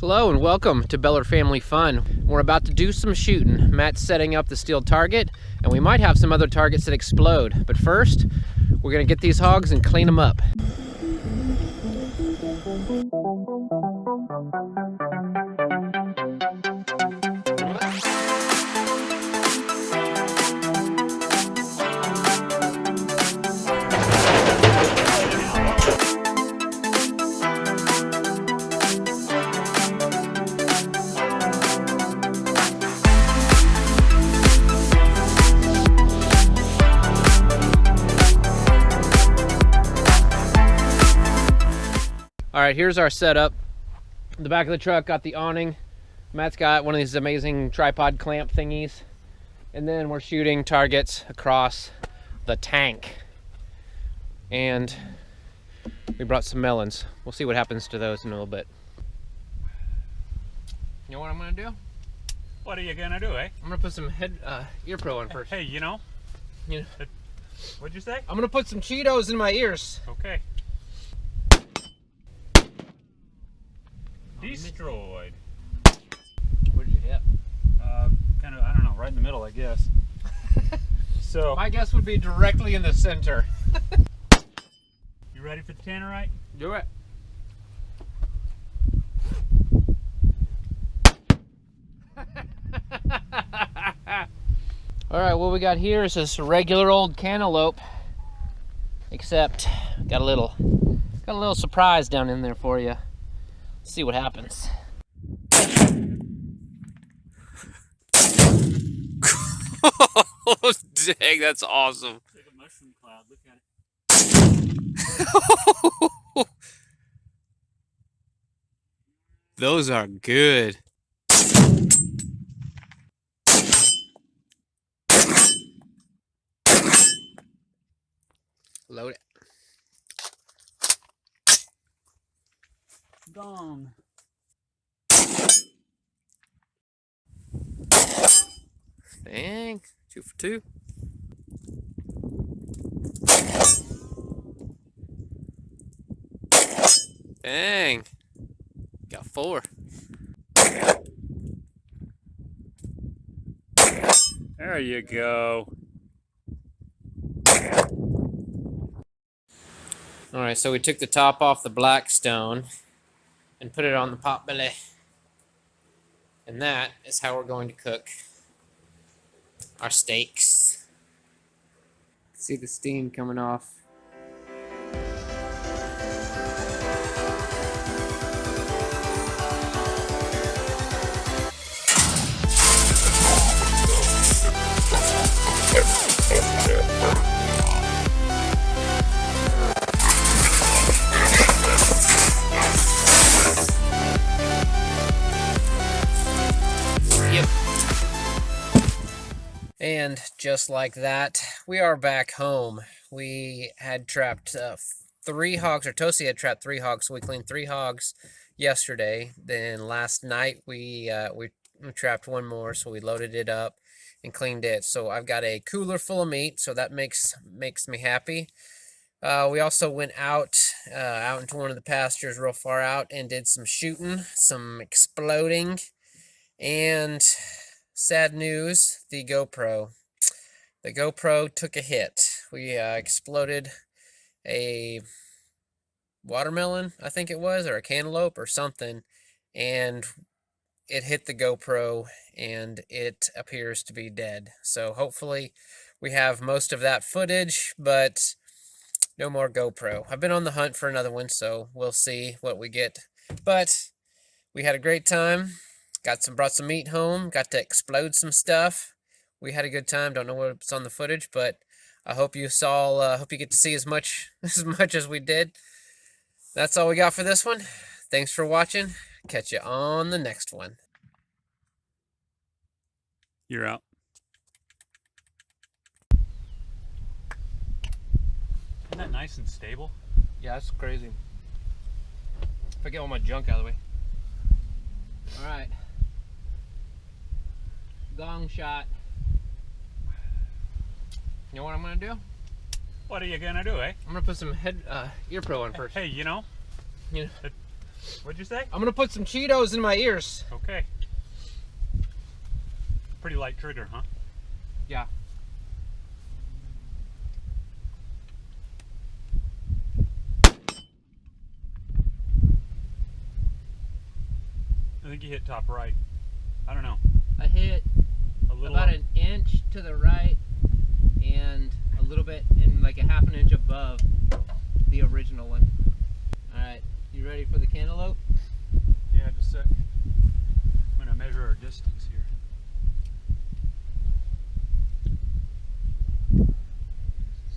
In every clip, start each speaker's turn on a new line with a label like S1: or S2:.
S1: Hello and welcome to Beller Family Fun. We're about to do some shooting. Matt's setting up the steel target, and we might have some other targets that explode. But first, we're gonna get these hogs and clean them up. All right, here's our setup. The back of the truck got the awning. Matt's got one of these amazing tripod clamp thingies. And then we're shooting targets across the tank. And we brought some melons. We'll see what happens to those in a little bit. You know what I'm gonna do?
S2: What are you gonna do, eh?
S1: I'm gonna put some ear pro on first.
S2: Hey, you know? What'd you say?
S1: I'm gonna put some Cheetos in my ears.
S2: Okay. Destroyed.
S1: Where did you hit?
S2: Kind of, I don't know, right in the middle, I guess. So,
S1: My guess would be directly in the center.
S2: you ready for the tannerite?
S1: Do it. All right, what we got here is this regular old cantaloupe, except got a little surprise down in there for you. Let's see what happens.
S3: Oh, dang, that's awesome.
S2: It's like a mushroom cloud, look at it.
S3: Those are good.
S1: Load it.
S2: Gone.
S3: Dang, 2 for 2. Dang, got 4.
S2: There you go.
S1: All right, so we took the top off the black stone and put it on the pot belly. And that is how we're going to cook our steaks. See the steam coming off. And just like that, we are back home. We had trapped 3 hogs, or Tosi had trapped 3 hogs, so we cleaned 3 hogs yesterday. Then last night we trapped 1 more, so we loaded it up and cleaned it. So I've got a cooler full of meat, so that makes me happy. We also went out into one of the pastures real far out and did some shooting, some exploding, and sad news, the GoPro took a hit. We exploded a watermelon, I think it was, or a cantaloupe or something, and it hit the GoPro and it appears to be dead. So hopefully we have most of that footage, but no more GoPro. I've been on the hunt for another one, so we'll see what we get. But we had a great time. Brought some meat home, got to explode some stuff. We had a good time. Don't know what's on the footage, but I hope you saw, hope you get to see as much as we did. That's all we got for this one. Thanks for watching. Catch you on the next one.
S2: You're out. Isn't that nice and stable?
S1: Yeah, that's crazy. If I get all my junk out of the way. All right. Gong shot. You know what I'm gonna do?
S2: What are you gonna do, eh?
S1: I'm gonna put some ear pro on first.
S2: Hey, you know?
S1: You know,
S2: What'd you say?
S1: I'm gonna put some Cheetos in my ears.
S2: Okay. Pretty light trigger, huh?
S1: Yeah.
S2: I think you hit top right. I don't know.
S1: I hit
S2: A little
S1: about
S2: up.
S1: an inch to the right and a little bit and like a half an inch above the original one. Alright, you ready for the cantaloupe?
S2: Yeah, just a sec. I'm gonna measure our distance here.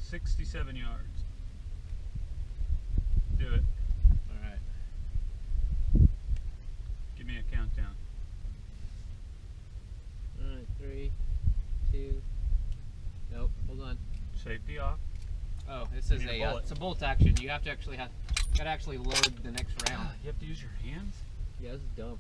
S2: 67 yards. Do it.
S1: Alright.
S2: Give me a countdown.
S1: Alright, 3, 2. Nope, hold on.
S2: Safety off.
S1: Oh, it says
S2: You need a bullet.
S1: it's a bolt action. You have to actually gotta actually load the next round.
S2: You have to use your hands?
S1: Yeah, this is dumb.